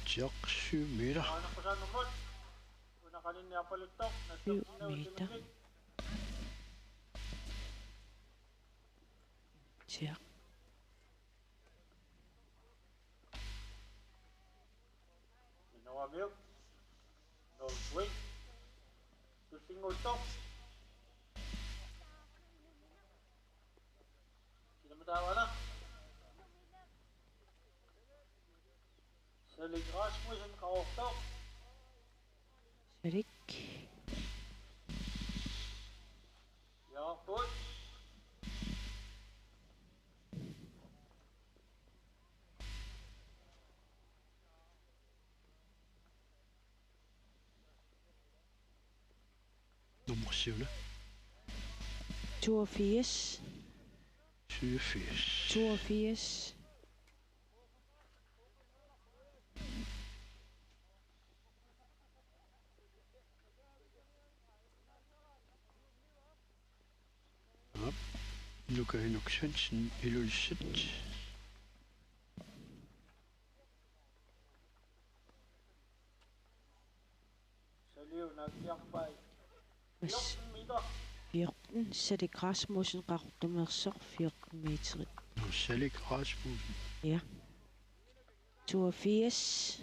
Tiak 7 meter. Ano ko sa numot? Una kanina napalitok. 7 meter. Tiak. Ginawa milk. Northway. Tusingol to. Sinamatawa na. Sa ligras mo isang kaoktok. Sarik. Yakot. Nummer 7. 82. 87. 82. Op. Nu kan Henrik Svendsen i 07. Sa liv, nagtiyakbay. 14 meter. 14. Sarik Rasmussen Ragdumerser 14 meter. Nu Salik Rasmussen. Ja. 82.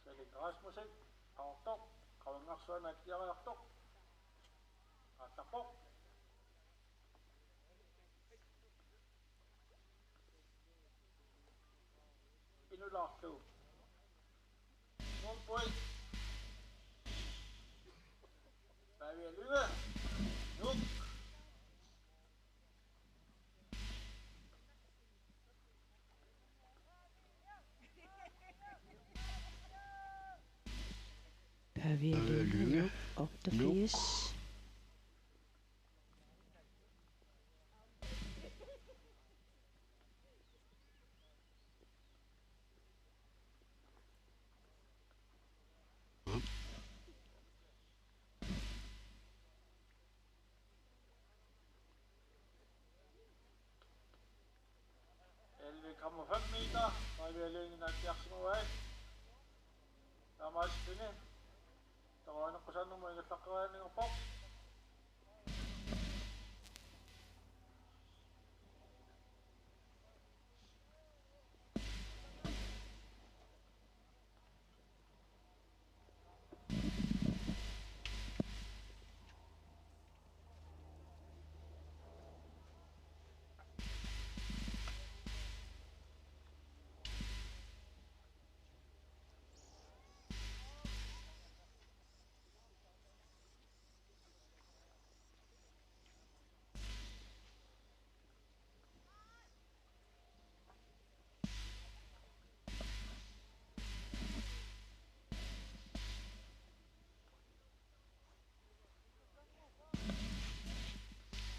Sa ligras mo siya. Kaoktok. Kawangakso na tiyaktok. Atapok. Inulakto. Small point. Bawi lima. Nuk. Lynge. 88. Kommer 5 meter, og vi har længe nok jaksen vej. Der er meget spændende. Der var en procent nummer, jeg kan slakke redninger på.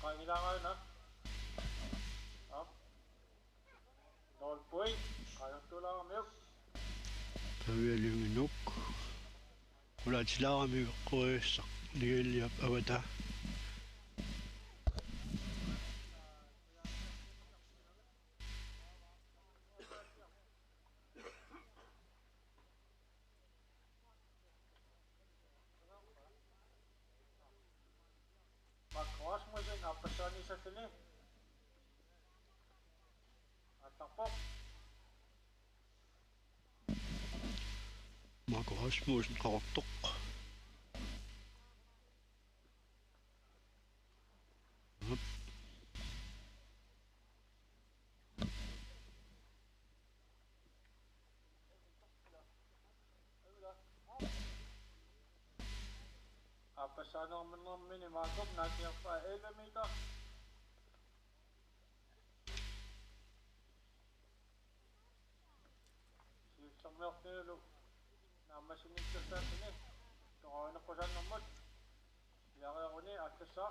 Kailangan na. Up. Nol point. Kaya tulang ang milk. Bawi Lynge Nuk. Ulla Tilarami Røser. Ligelia Avada. Mag-cross mo siya. Napasya niya sa sili. At tapok. Marco Rasmussen Ragduk. Op. Apasya naman ng minimagop. Natin pa 11 meter. Isang milk nilo. Naammasunnittassaattuni toqavineqqusannarmut ilaqiaquni аллассаа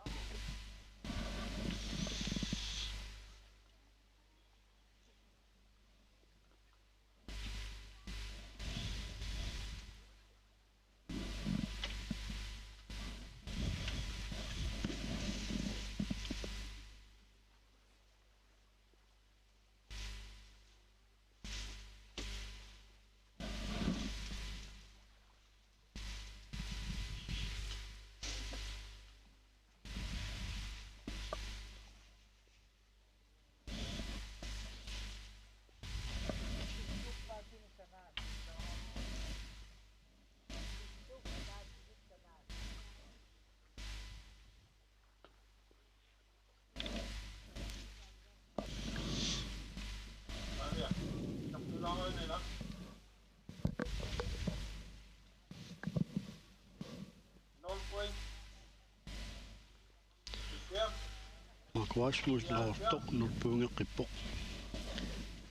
Makvaasmuuslaartoq nuppuungeqqippoq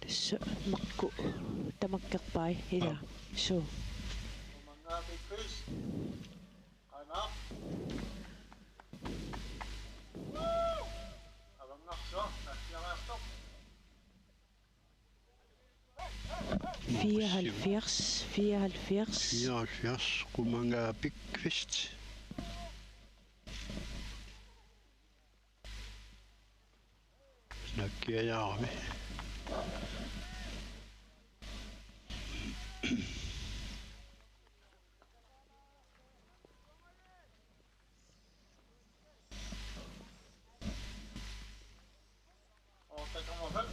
Tassa makku tamakkerpai ila su Mangaapikkus qanaaq avangarso nassiaraartoq 74 qumangaapikvist nakkiajaarami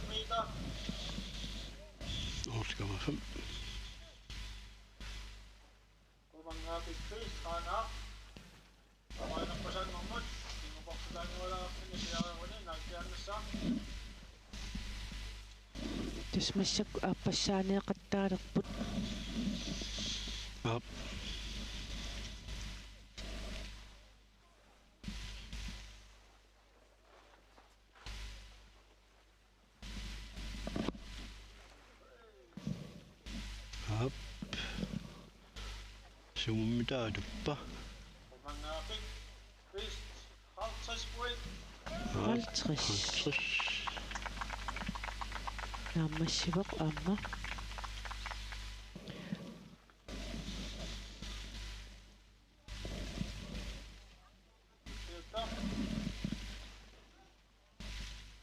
meter 8,5 Mangaapikkus qanaaq avangarpusannarmut tinguportulaangualaartuni siareeruni nakkiannassaa tasmassak aappassaaniaqattaalerput ap ap sumumitaatuppa Mangaapikkus 50 point 50 naammassivoq aamma Siutta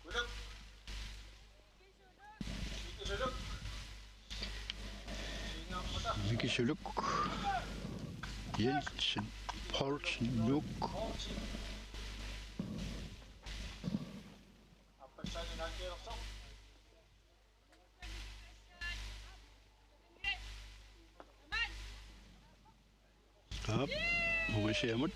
kuluk Mikisuluk Singammata Mikisuluk Jensen Poulsen Nuk Hortsi Appassaani nakkialersoq ap mungasiamut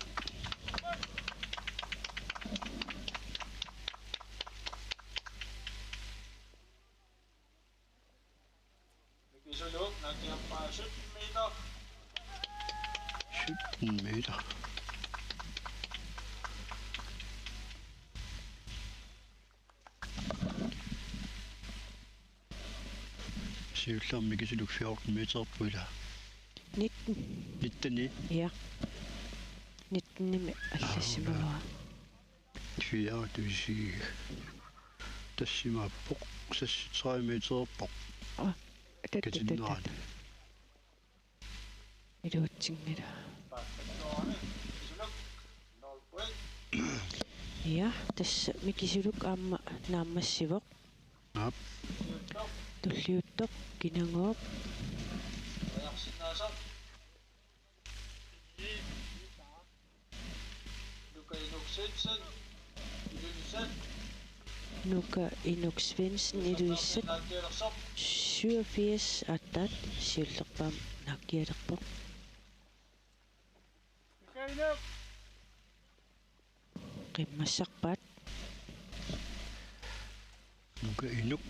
Mikisuluk nakkiappaa 17 meter 17 meter siullarmi Mikisuluk 14 meter puila 19 19 ja 19 аллассимаваа 24 тассимааппоқ 33 метерпоқ катиннерани илуутсингила Passatorni Mikisuluk 0 point ja tassa mikisuluk aamma naammassivoq ап Siutta tulliuttoq kinanguup Ajarsinnaasaq Luka Inuksensen Ilynsen nuka inuk Svendsen iluissat nakkialersoq 87 attaat siullerpaam nakkialerpoq Mikailuk qimmassarpaat nuka inuk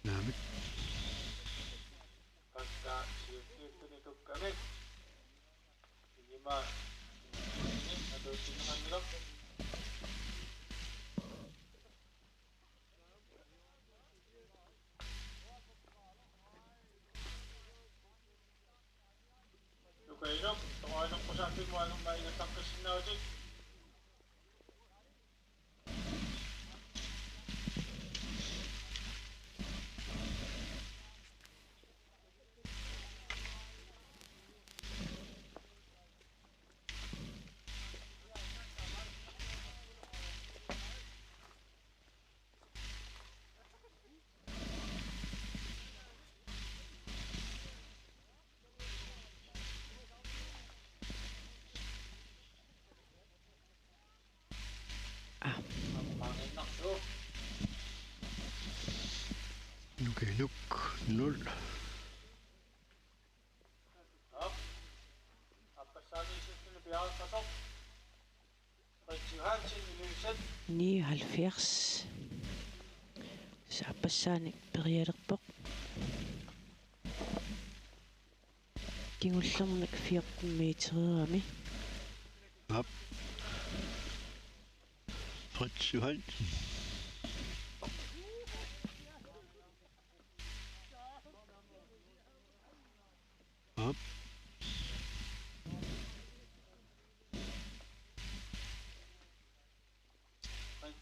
naamit Pakka siuttuni tukkamik Igima Ini atau sinangan Lukailok. Lukailok, tawanan ko sa atin mo anong maingat ang kasinawin. Nukainuk 0. Ni 70. Saapassaani perialerpoq. Kingullernak 14 meterami. Op. Fritz Johansen. Op.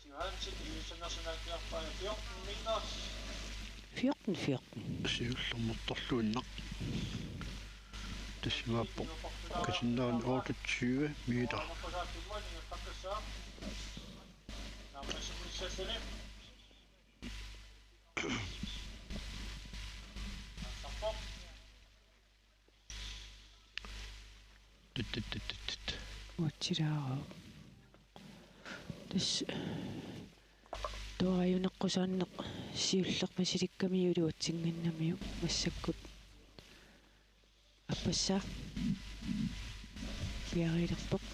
Johansen, die is nationaal kjærfag 14 meter. 14. Siullermortorluinneq. Tassimaappoq kasinnaani 28 meter. Utsiraaro. Tas toajunaqqusaanneq siullerpasilikkami uluutsinngannamiu massakkut appassaa piarilerpoq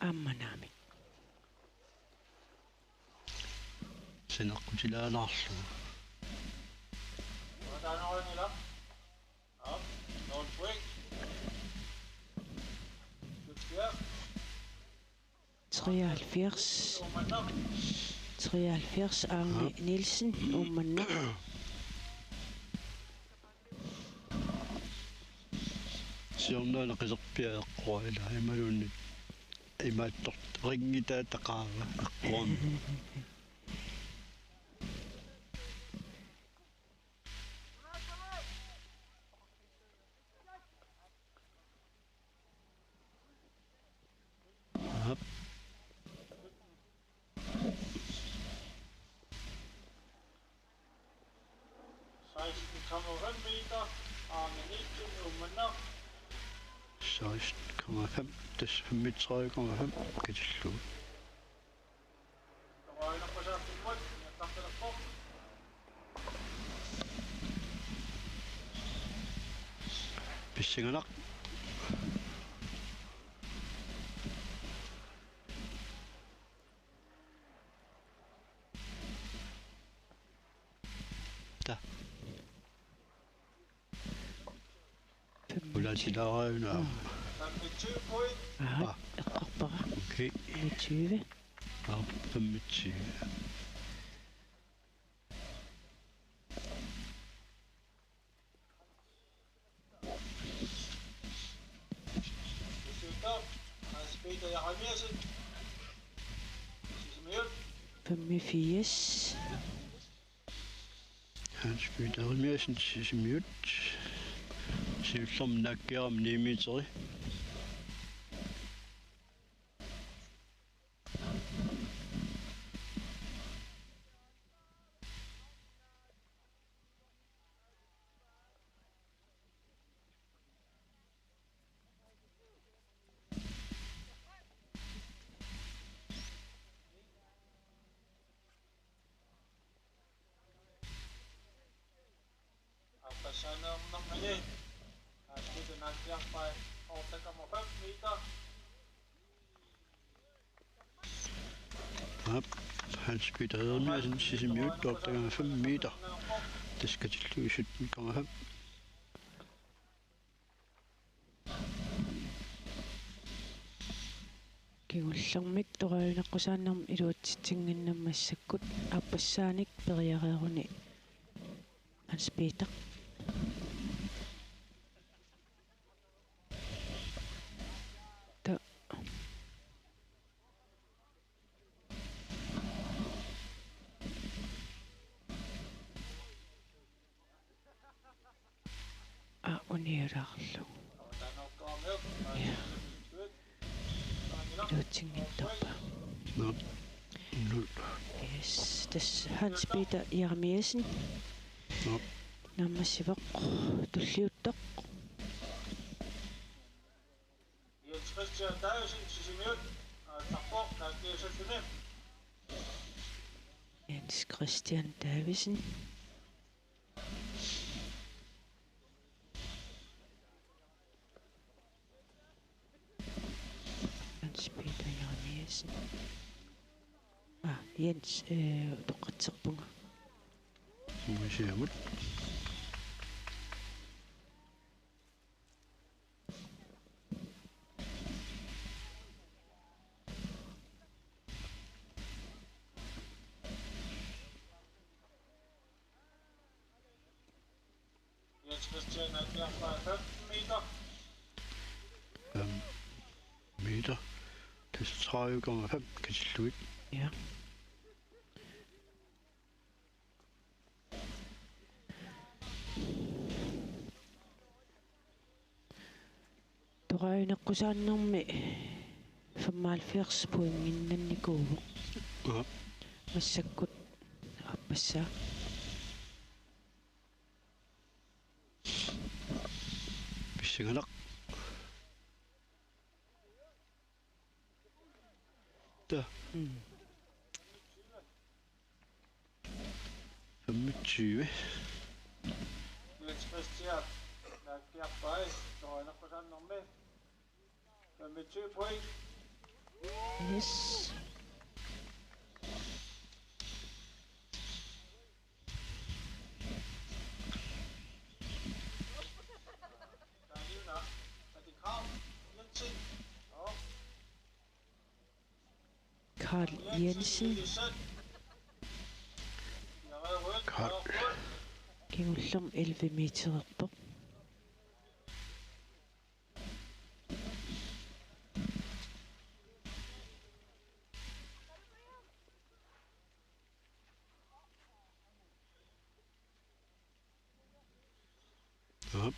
ammanaami Sineqqutilaanaarlu. Trialfirs Arne Nielsen ummanneq Siornaana qiserpiaeqqua imaluunni imaattort ringitaa taqaava eqquun Kan das mittrykket kommer hen, kan det slutte. Pissinger nok. Der. Hvordan siger der øjne? Aha, eqqarpara. Okay. 20. Ja, 25. Femogfirs. Hans Peter Halmersen, 6 minutter. Siullerm nakkiaram 9 meteri. Hans Peter Halmersen, 6 minutter, 5 meter. Det skal til 17,5. Kingullermik toqalunaqqusaannarm iluutsitsinginnammassakkut aapassaanik periareeruni Hans Peter. Ta unieraarlu. Iluutsingintorpa. Nå. Nu. Yes, das Hans Peter Jeremiasen. Nå. Nammassivoq tulliuttoq. Jens Christian Davidsen, Sisimiut, Tarpok, Nakiasatsune. Jens Christian Davidsen. Hans Peter Jeremiasen. Jens toqatserpunga. Museumut. Jens Christian Nakiafa 15 meter. 5 meter. Det er 30x5 kasilluit. Ja. Toqalunaqqusaannarmi 75 puinginnannikuuvu. Ja. Massakkut appassaa. Pissingalaq. Der. 25. Jens Christian Nakiafa, Toqalunaqqusaannarmi 25 point. Yes. Daniela, Matti Krav, Jensen. Karl Jensen. Karl. Kingullerm 11 metererpoq. Ja.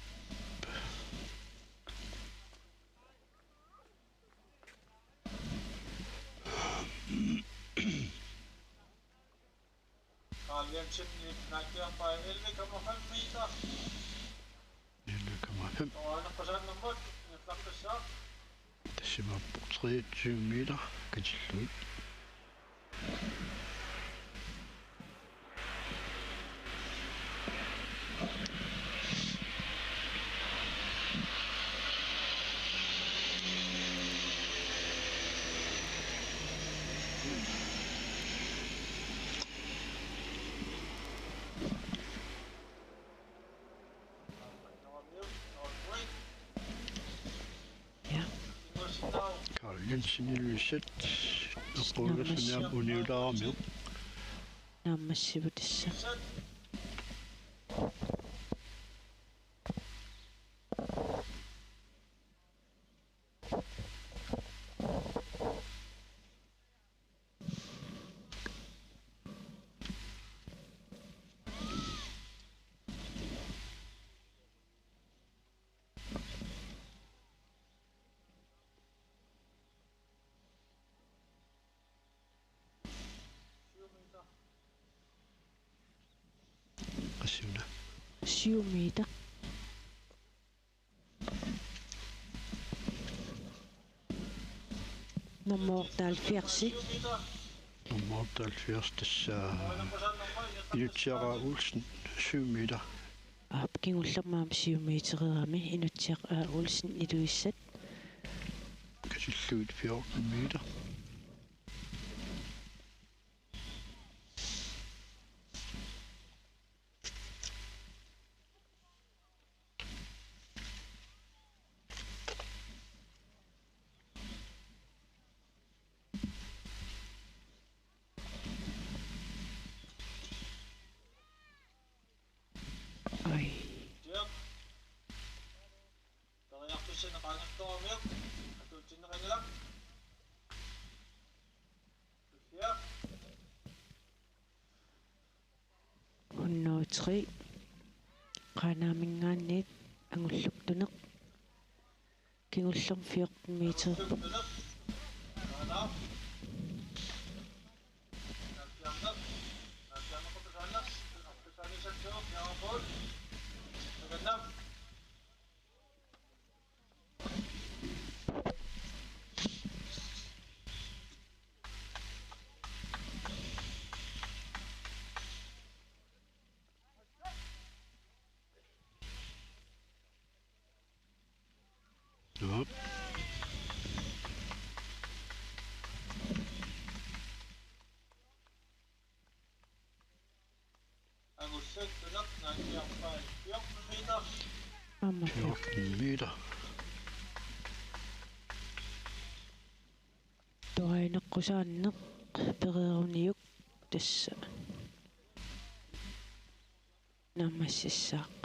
Karl Jensen, Nakiafa 11,5 meter. 11,5. Toqalunaqqusaannarmut, Niflaqqissaa. Det var 23 meter kasilluit. Ja. Karl Jensen i lyset. Og Poulsen er uniudaarmiu. Naammassivutissa. Qasiuna. 7 meter. Nummer 70. Nummer 78. Tässä Ilutiara Olsen 7 meter. Kingullermaam 7 metererami Inutsiaq Olsen iluissat. Kasilluit 14 meter. stormia. Katulchin na kayo lang. Tulsiya. Unnuutri qaanaamingaanniit angulluktuneq kingullum 14 meter. Tulsiya. Ano? Nagsiyanap. Nagsiyanap ko to sana. Ako sana siya siyo. Yung ball. Maganda. Up. Ang usag, tunak, nagyang pa. Yung kumita. Amma 14 meter. tuaineqqusaanneq pereeruniuk tassa naamassissaaq.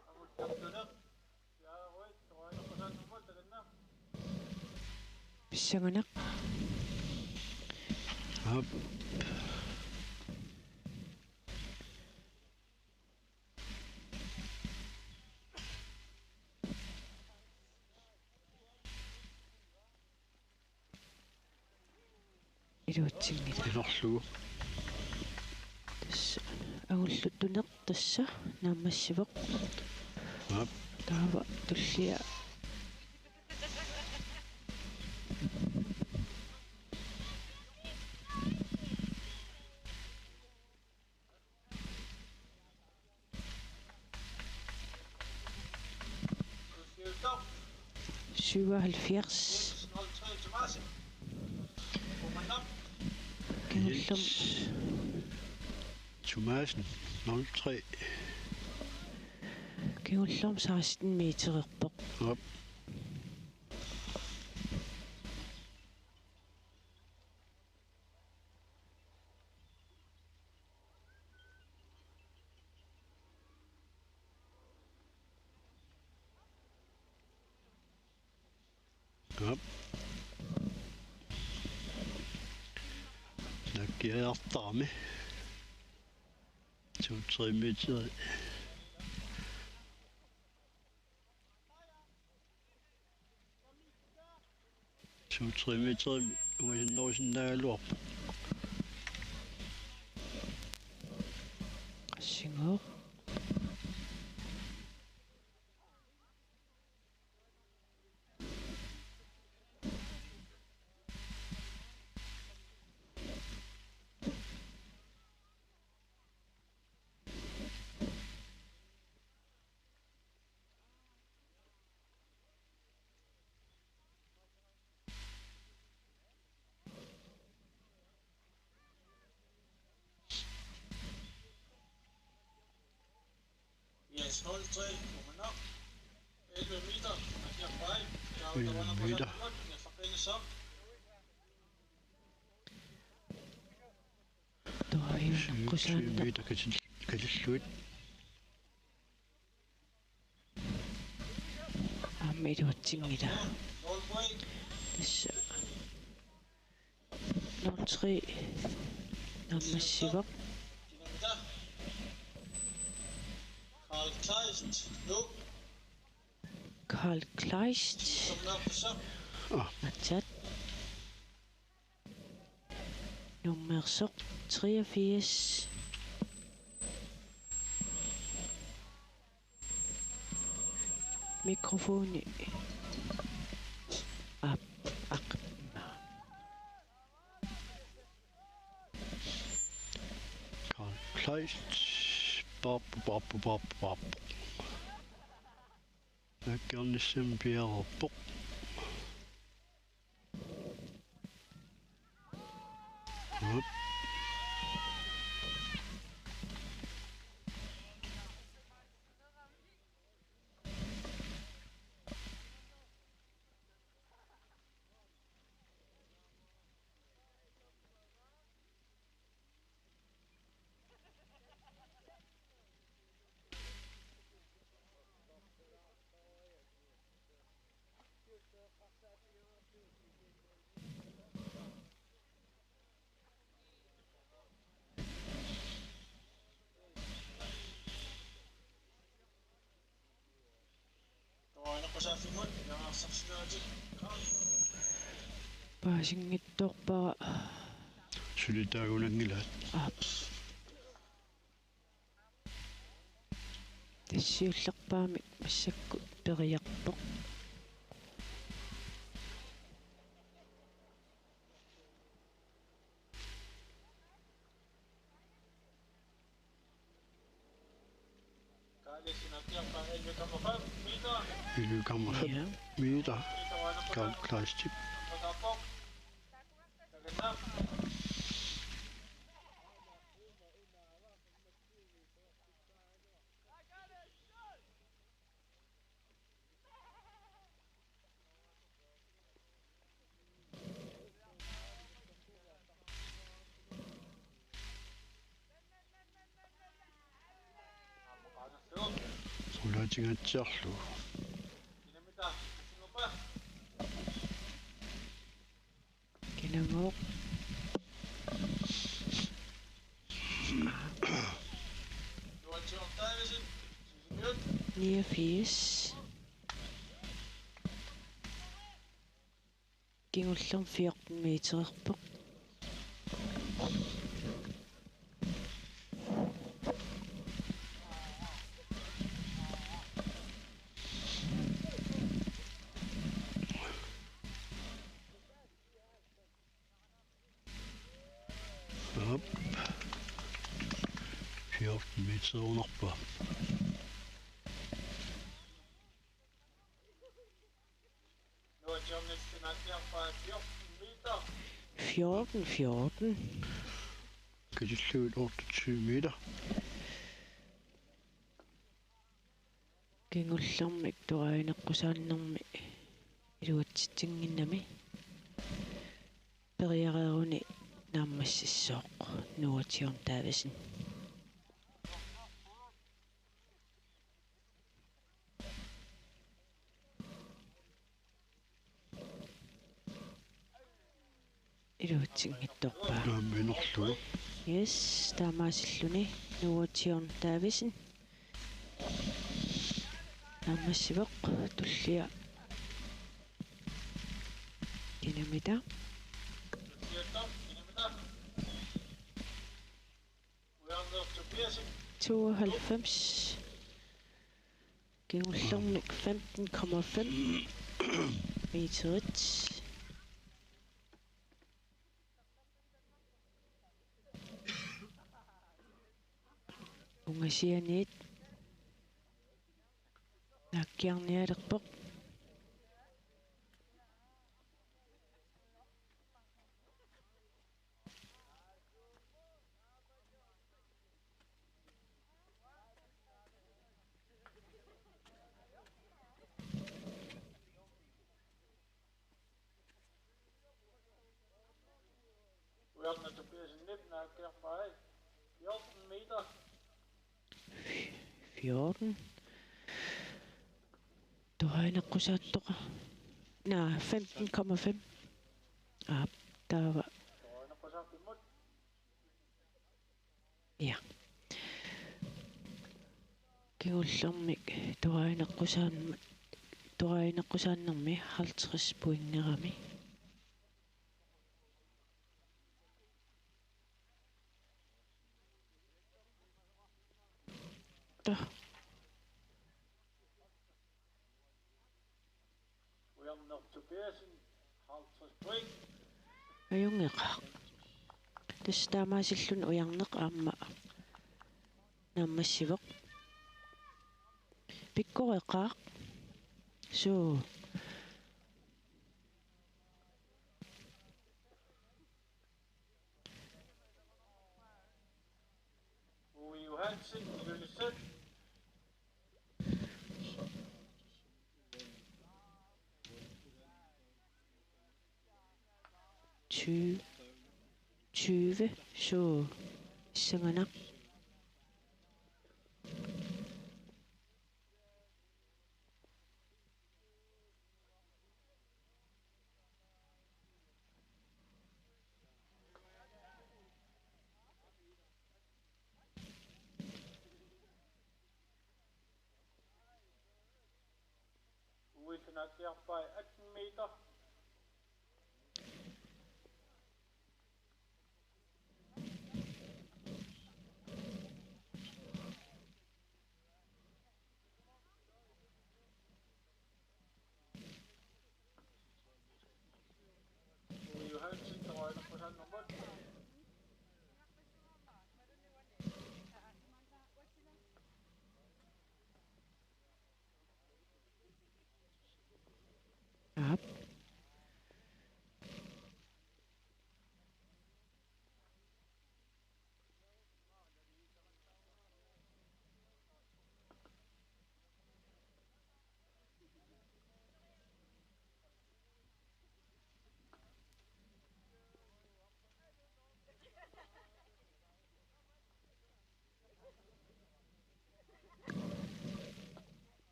Ang usag, tunak. Kaya, wait, tumayo ko sa numol, tagal na. Pissanganeq Up. iluutsingila Inorlugu. tassa agullutuneq tassa naamassiveq Up. taava tullia Tulsiya ito. 77 Small train, tumasi. Pumanap. kingullum Thomasen 03. kingullum 16 metererpoq. Up. Up. Nakkiartarmi 2-3 meter. Så 3 meter uinnorsinaaluarpu. qassingooq Yes, hold train, pumanap. 11 meter. Nagyang pa. 11 meter. Nasakay na siya. tuaineqqusaanneq meter katilluit. aamma iluutsingila Roll point. tassa 03 naamassiveq Kinamita. Carl Kleist. Look. Carl Kleist Tumnap na siya. atat nummersoq 83 mikrofoni ap aqma Carl Kleist. Bop, bop, bop, bop. Nakkiarnissan piarerpoq. Up. Paasingittuarpara Sulitaagunangilaat. тассиуллерпаамик массакку периарпоq Ilukamma 5 meter. Glasstip. Sulatingatsiarlu. kinangooq 89 kingullerm 14 metererpoq Op. 14 meter underpå. fjorten Kan de slå 28 meter? kingullermik tuaineqqusaannermi iluatsitsinginnami periareeruni naammassissooq nuutiorm taavasin iluatsingittorpaa Naamminerlugu. yes taamaasilluni nuutiorm taavasin naammassiveq tullia kinamita 92 kingullermik 15,5 meterit ungasianiit nakkiarnialerpoq Ujarna Tobiasen 19 nakkiarpaa 14 meter 14 tuaineqqusaattoqa 15,5 taava tuaineqqusaarpimmut ja kingullermik tuaineqqusaannermi 50 poingerami Ujarna Tobiasen 50 point ajungeqa tastaamaasillun ujarneq aamma naammassiveq pikkoreqaaq suu Uwe Johansen Jølsø 20 suu issangana Uwe Nakiarpai 18 meter. Johansen, der røgner på sådan nummer. Up.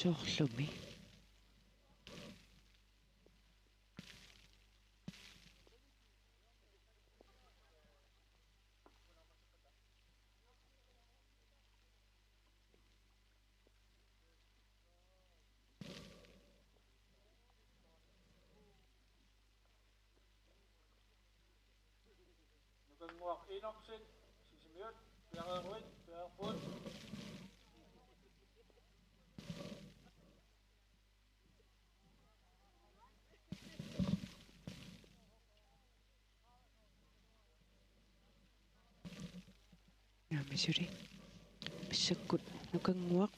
Sorlumi. Nukanguak Inoksin, Sisimiut, Piararuit, Piaraput. Missouri. Missakkut nukanguaq.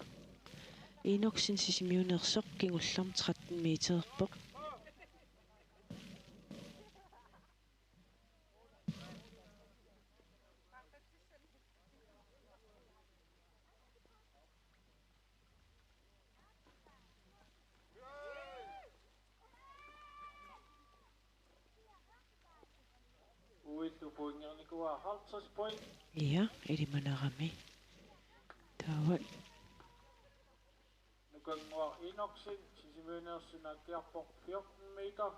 Inoksin sisimiunersoq kingullarm 13 metererpoq. Uittu puingernikua 50 point. Ja, ilimanarami. Taawat. Nukanguak Inoksin, Sisimiunersin Nakiarpoq 14 meter.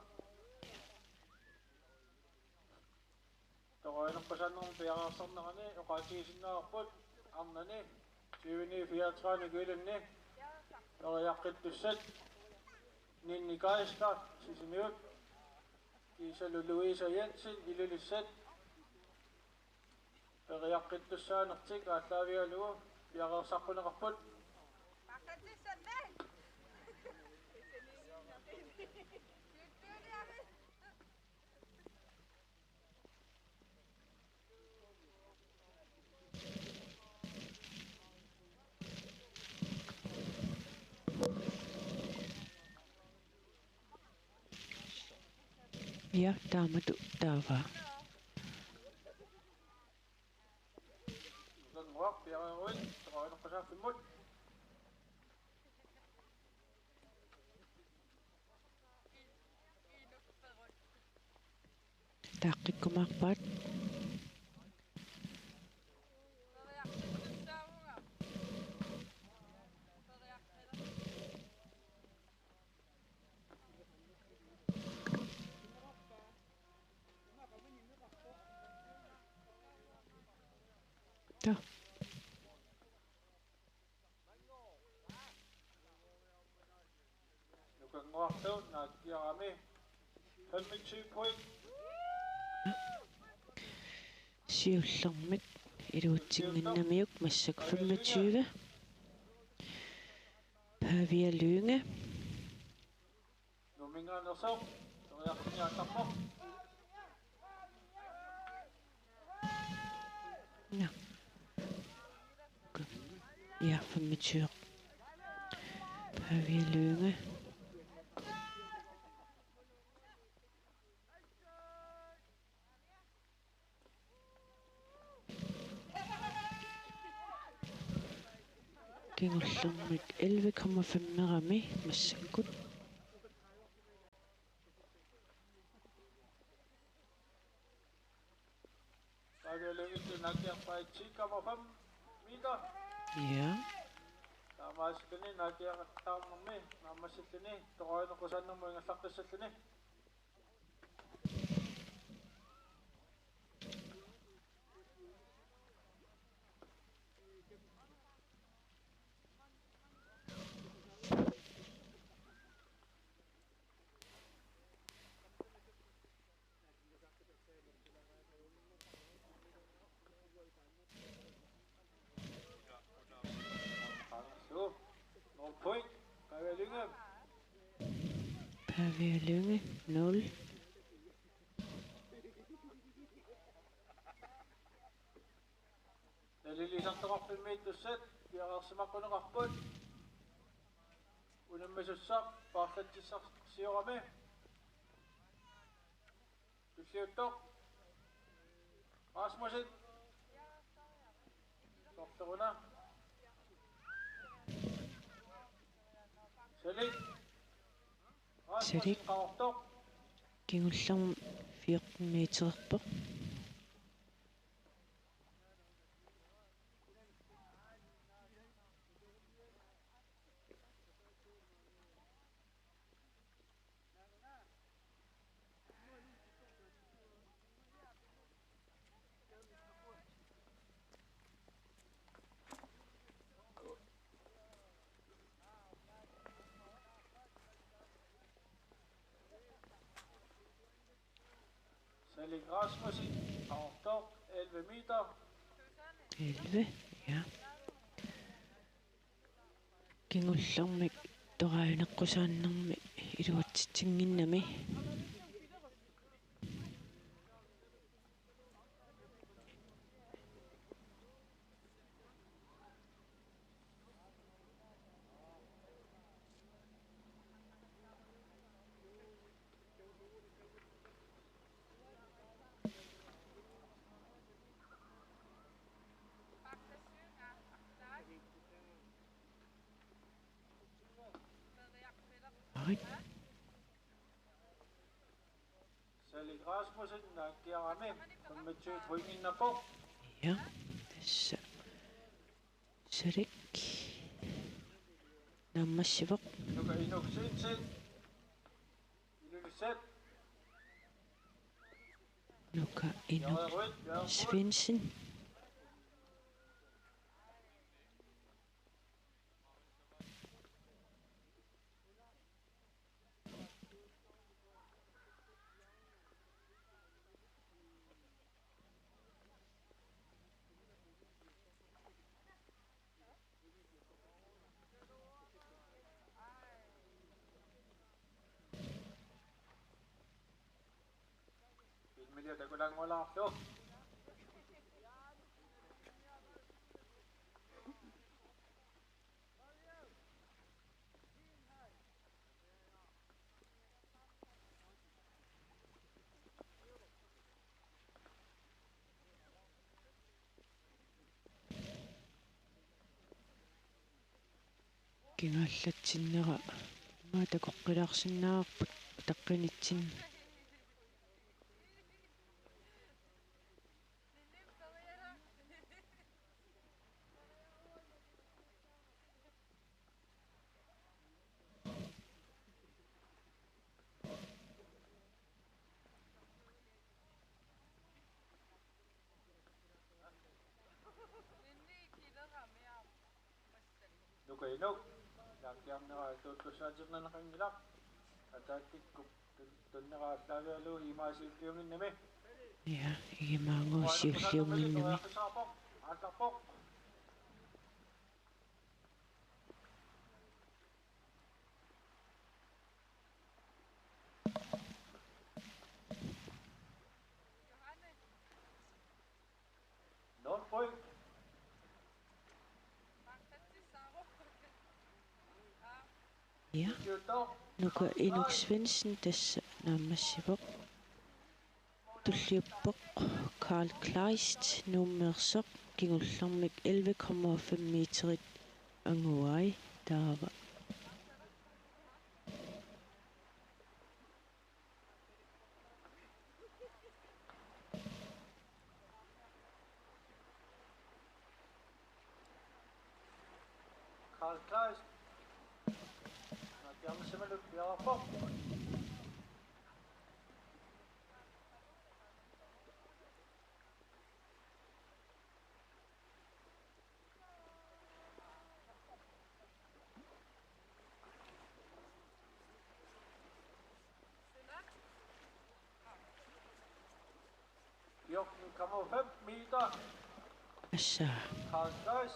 Der røgner på sådan nogle Piarasarnerani, Oqatiisinnaarput, Arnani, 2034 Gyllene. Der Jaqittussat, Ninni Kaista, Sisimiut. Kiisalu Louisa Jensen, Ilulissat. Der Jaqittussaanartik, Aatlaavialugu, Piararsaqquneqarput. Ja, daamatu taava. Nukanguak Piararuit, der røgner på sådan 5. Taaqikkumaarpaat. Ta. Nukanguak Tøv, Nakiarami 25 point. Siullermik iluutsinginnamiuk massak 25. Pavia Lynge. Numinganersoq, der Jaqiniaqarpoq. Ja. Ja, 25. Pavia Lynge. Kingullermik 11,5 rami massakkut. Pavia Lynge til Nakiarpai 10,5 meter. Ja. Der Tamaaskani naatiaqattaarnermi naammassalluni toqoinequsannерму ингаллартассаллуни So, no point. Pavelunge. Pavia Lynge 0. Nalilisantoqarpimmiittussat piaqarsimaqquneqarput unammasussaaq paarlatissarsiorami tulliuttoq Rasmussen sorteruna Selik Selik. Rasmussen qaortoq Kingullarm 14 metererpoq. Selik Rasmussen qaortoq 11 meter 11. Ja. Kingullarmik toqaaineqqusaannermi iluatsitsinginnami. Right. Selik Rasmussen naatiarami qimmatsuut huinginnappoq Ja. Tässä. Serik. Nammassivoq. nuka inuksinsit ilunissat Nuka Inuk Jareruit Svendsen. Ilmilia takulangualaarluq Kingallatsinnera maata koqqilaarsinnаарput taqqinitsin. nuka inuk lakiarnera tuuttussaatirnanaqingilaq ataattikkup tunneraallavialu imaasiulliunginnami Ja, igimaanguussiulliunginnami. Aallarpoq non point Ja. tulliuttoq Nuka Inuk Svendsen tässä nammassivoq. Tulliuppoq Karl Kleist nummersoq kingullarmik 11,5 meterit anguai taava. Karl Karl-Klaas. Jamen simpelthen bliver på. Jo, nu kommer 5 meter. Assa. Karl-Klaas.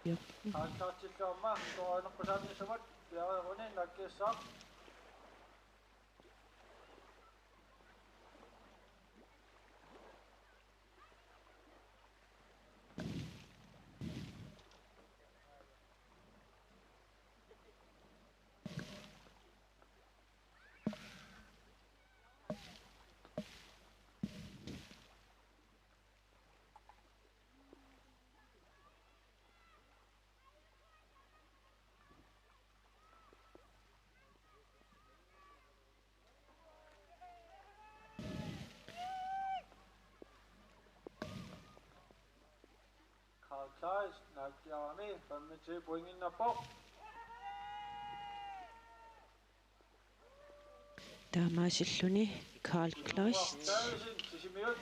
Jo. Karl-Klaas til sommer. Så er nok på sammen i sommer. Vi har rundt en lakke så. Karl-Klaas, Nagyarmi, 25 pointin na po. Taamaasilluni Karl-Klaas. Täysin, sisimiut.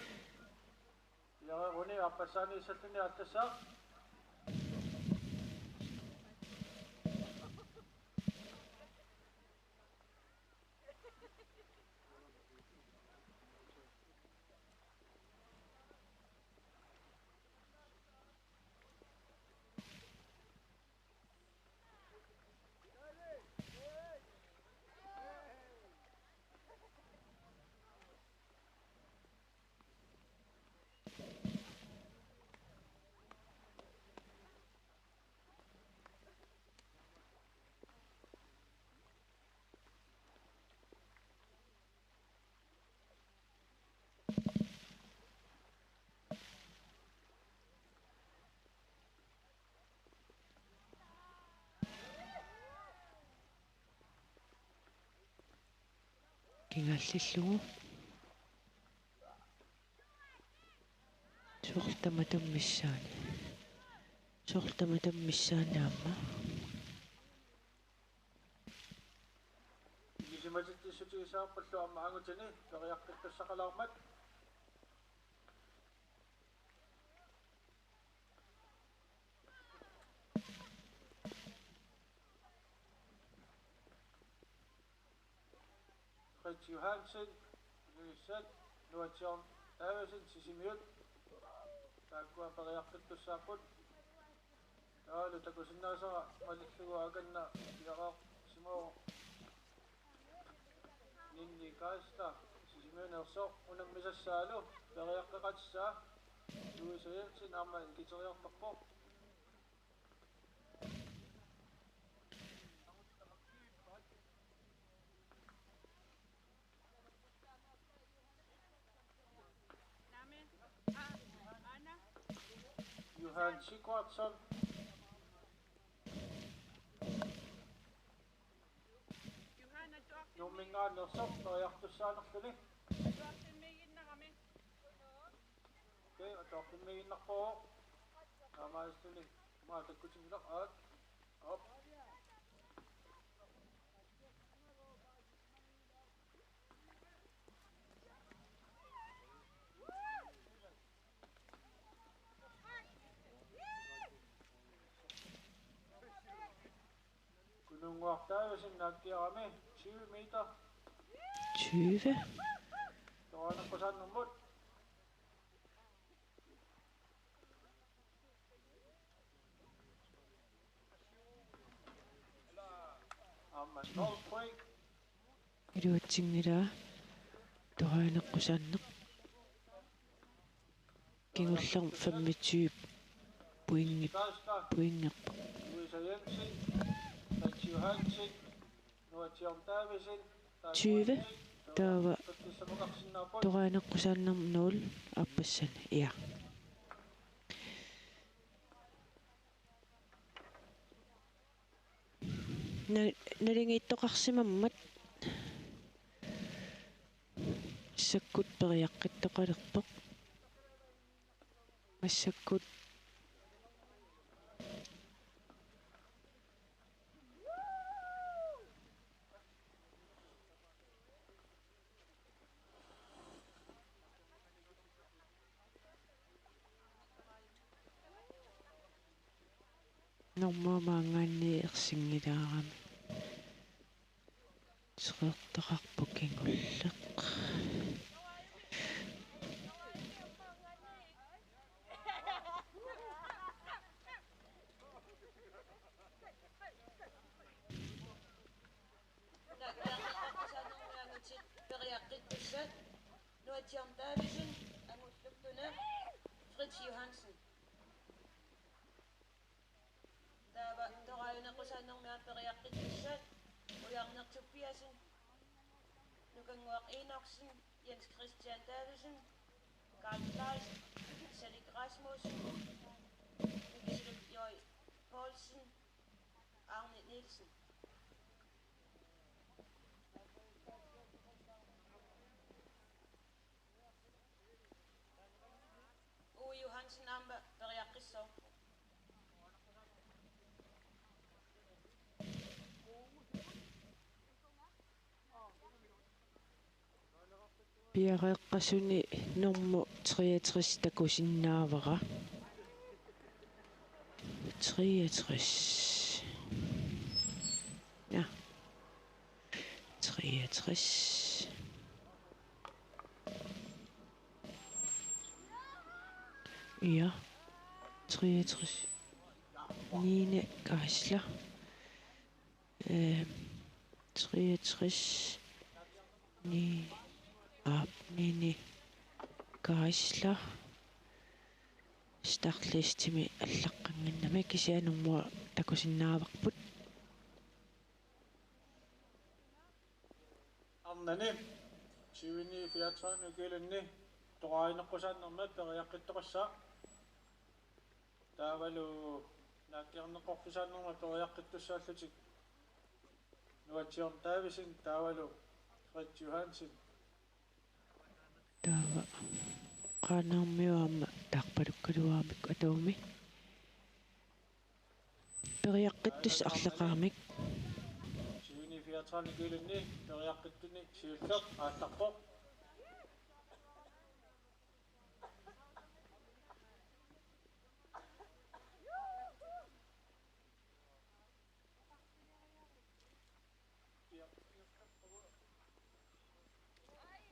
Ja runi appasani salluni attassa. Kingallilugu. Suqtamatammissaani. Suqtamatammissaanaamma. Isimatit sutigisaapallu ammaangutini periaqqittussaqalaarmat. Fritz Johansen, Lyset, Nuatiorn, Davidsen, sisimiut. Taakkua periaqqittussaaput. Taalu takusinnaasara malillugu akanna yaqaq simoo Ninni kaista, sisimiunerso unammisassaalu periaqqeqatsaa Luisayatsin amma kiteriartarpo. Johan Sigvardsson. Nummingaannerso periartussaanerluni. Okei, atortimmiginnarpo. Amaastuni maatakkutimilaq aat. Op. Kununguartaavisin naakkiarami 20 meter. 20. Toranaqqusaannermut. Amma 0 point. Iluatsingilaa toraanaqqusaanneq. Kingullarm 25 puingip puingerpa. Luisayatsin, Fritz Johansen, Nuatiorn Davidsen. 20 taava toraanaqqusaannerm 0 appassani ia. Nalingiittoqarsimammat sakkut periaqqittoqalerpoq. Massakkut нормаамаангаанни ерсингилаарами сеэртақарпу кингуллеқ periaqqittussat nuatiartaavisun angulluktuna Fritz Johansen taava toraayunequsaannermiar periaqqittussat ujarnertuppiasun nukanguaq Enoksen Jens Christian Davidsen Karl Klaus Sally Rasmussen Nikisluk Jøj Poulsen Arne Nielsen Johansen amba periaqqissor piareeqqasuni normu 63 takusinnaavara 63 ja 63 ja 63 Nine Geisler 63 Nine Geisler startlistimi allaqqanginnami kisianumua takusinnaavarput arnani siwini fiatraanu kiilanni toraayunequsaannermat periaqqittoqassaa taavalu naakkiarneqortusaannerma periaqqittussaallutik nuatiortaavisin taavalu Fritz Johansen taava qaanarmiuamma taarpalukkaluaamik atuumi periaqqittus arleqaarmik siwini fiatraanu kiilanni periaqqittunni siulleq aallarpo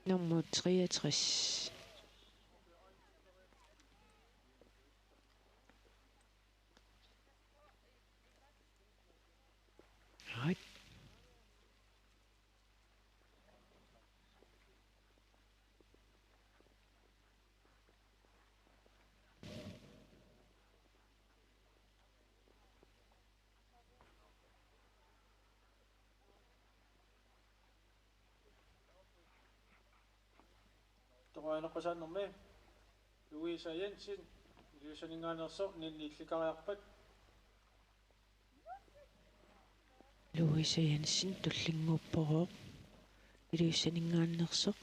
nummer 63 right toraayunequsaannermi Louisa Jensen iluusaningaanерсо nilliillikariarpat Louise Jensen tullinguupporuuq iluussaningaannersoq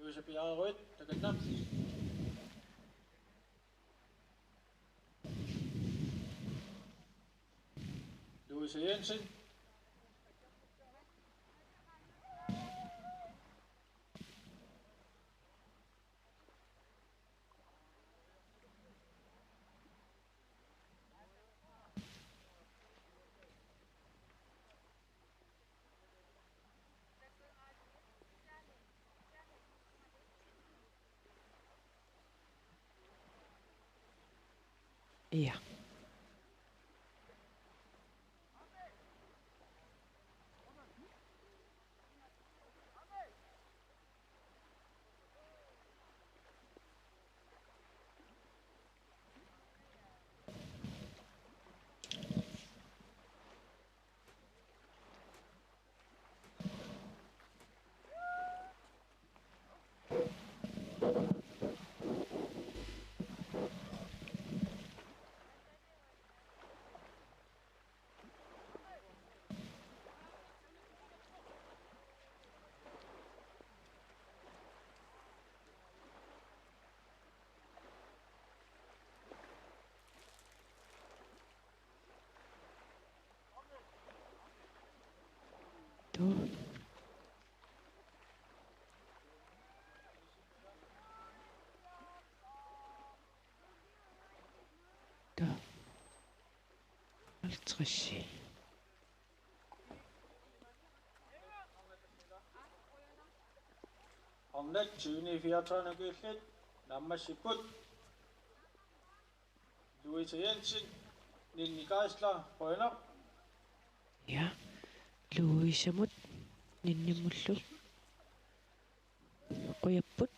Louisa Piaruit takanna Louisa Jensen ja То. То. 50. Ornet 2024 kyllit nammassiput Louise Jensen Ninni Kaisla Rønner Ja. Luisamut. Ninnimullu. Qoyapput.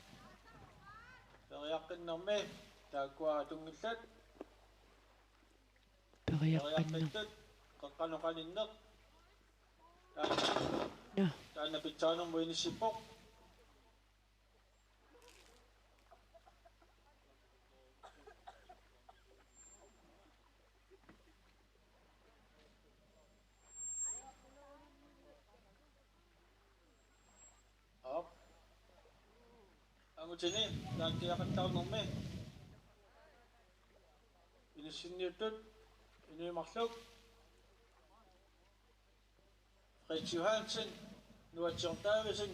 Periaqqinnermi taakkua tungillat Periaqqannam. qaqqanuqaninneq Ja. taanna pitsaanermu inissippoq Op. Angutini taakkiaqattaarnermi inissinniuttut inuimarluk Fritz Johansen nuatsiortaavisen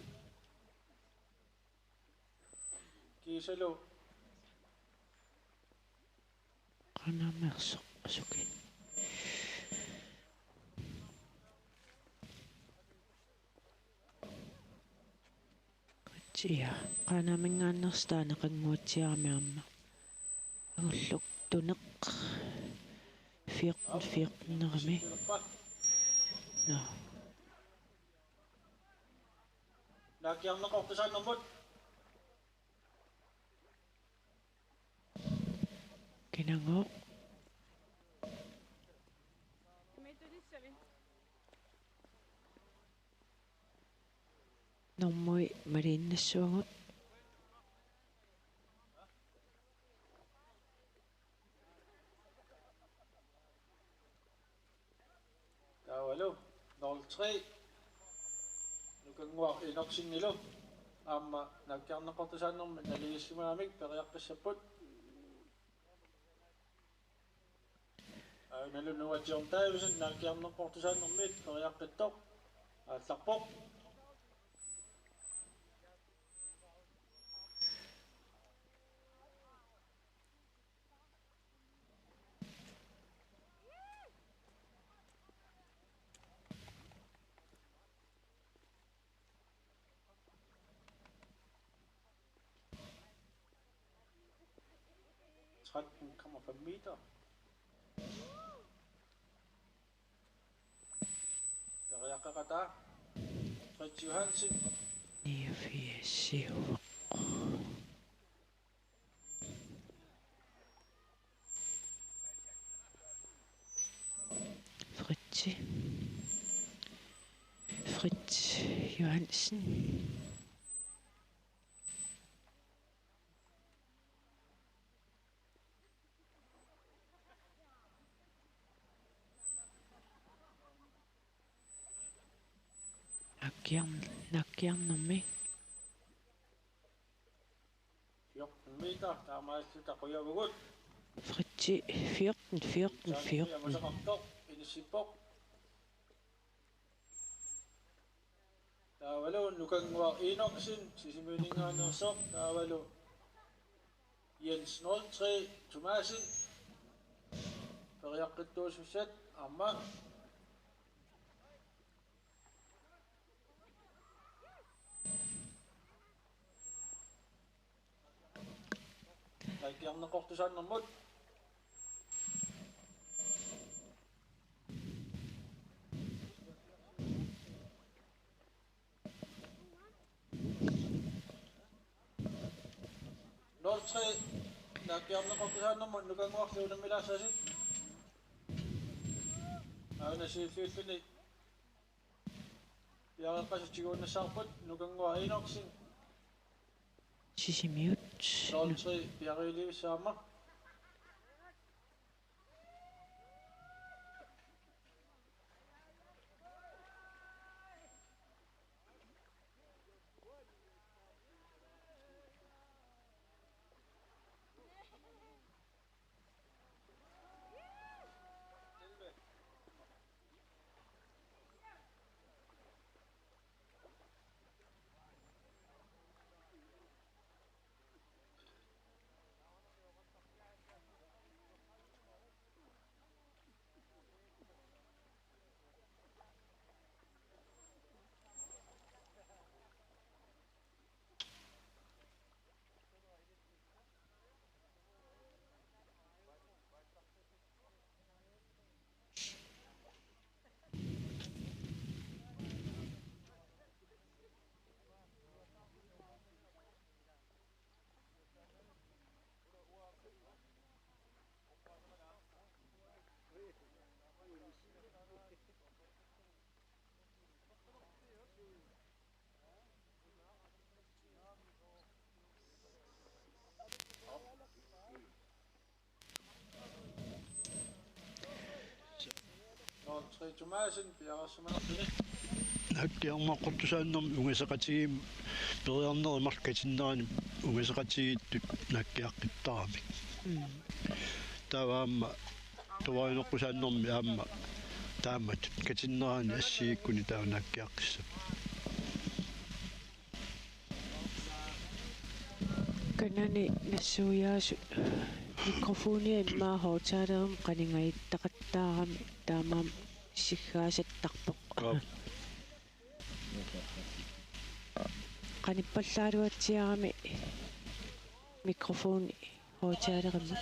kiisalu Qanamersoq asukin. Tia. Qanamingaannerstaana qanguatsiarmiarma. Agulluk tuneq. Fiiqnerami. No. naakkiarneqortusaannermut Kinangoo. Normui mariinnassuagut. taavalu 03 nukanguaq inorsinnilu aamma naakkiarneqortusaannermi naligissimaamik periaqqissapput nalu nuatsiortaavisen naakkiarneqortusaannermit periaqqittoq аалларпоқ kommer fra meter. Riaqaqata Fritz Johansen 89 Fritz Johansen. Nakkiarnermi 14 meter. Der er meget tid, der ryger ved guld. Fritzi 14. Jeg må så ramme dog ind i sit bog. Der er vel nu kan være en om sin til sin meninger og så. Der er vel Jens 03 Thomasen. For jeg kan dåse for sæt. Amma. Like yang nakortusan ng mod. North like yang nakortusan ng mod. Lugang wak siya ng milasa sin. Ayaw na si Phil ni. Yang kasi chigo na sakot. Lugang wak inok sin. Sisimiut. North Pierre sama. 03 Thomasen piarassumanartuni наккиармаққортусааннэрми угасақатигим периарнеримар катиннерани угасақатигиттут наккиаққиттарамик таваамма туаинеққусааннэрми аама таамат катиннерани ассигиккуни таа наккиаққиссап канани нассуяасу микрофония иммаа хоотаалерум qaningayittaqattaarami таамаам сиггаасаттарпоқ qanippallaluatsiarami микрофони хоотаалеримма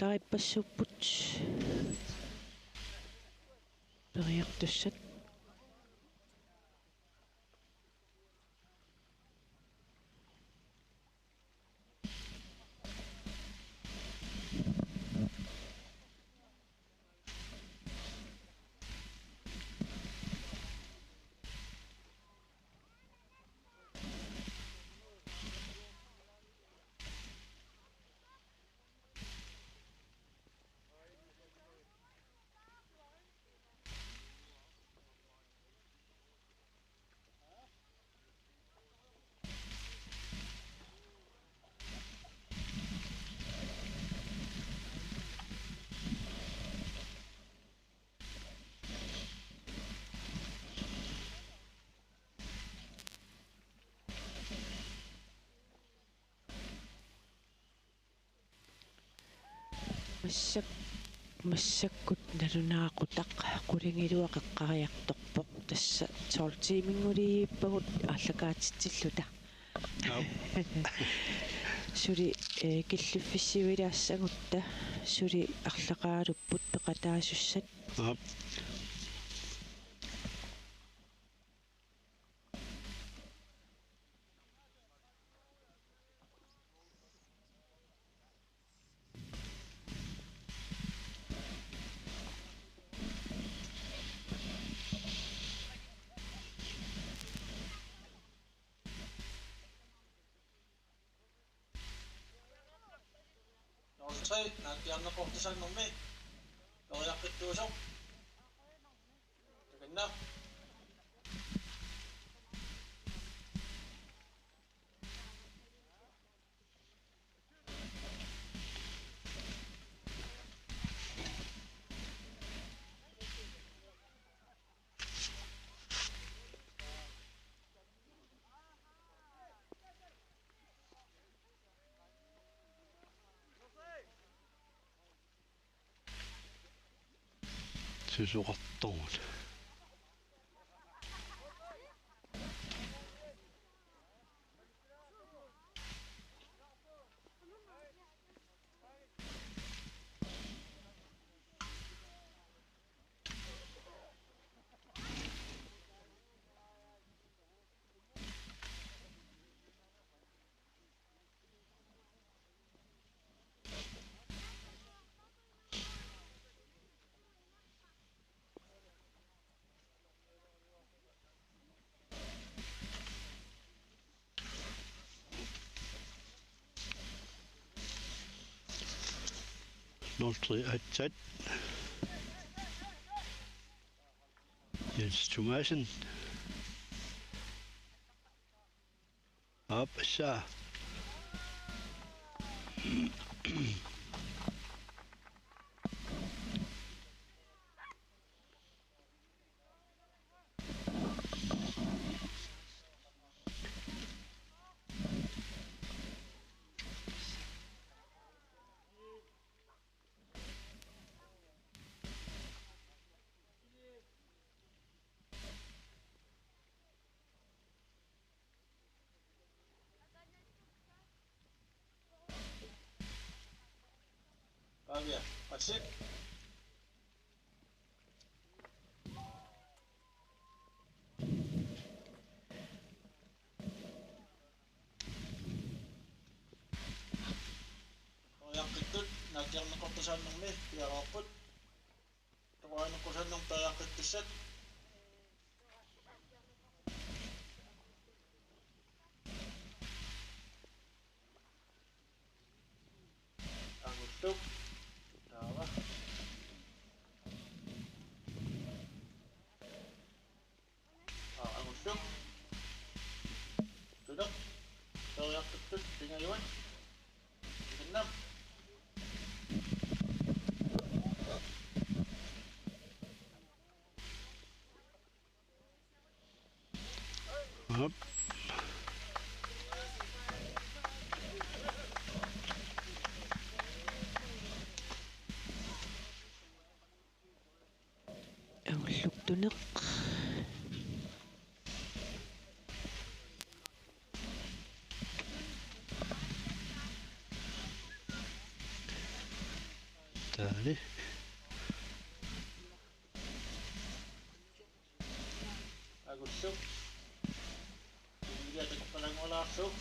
арлариппассуппут периартуссат массаккут налунаақутақ қулингилуа қеққариарторпоқ тасса 12 мингулииппагут ааллакаатитсиллута сули киллуффиссивилаассагутта сули арлақаалуппут пеқатаасуссат nakkiarneqortusannermi periaqqittuusoq takanna сисуқартторут Nordre atsat Jens Thomasen op så Pavia, pasik. Yang kedua, nak yang nak qusannarmi piaqarput toqaanu qusannarm tariaqqittussat angulluk taava angulluk tunak tariaqqittut pingayuan innam Up. Angulluktuneq Taani. agulluk iyatak palangolaarsuuq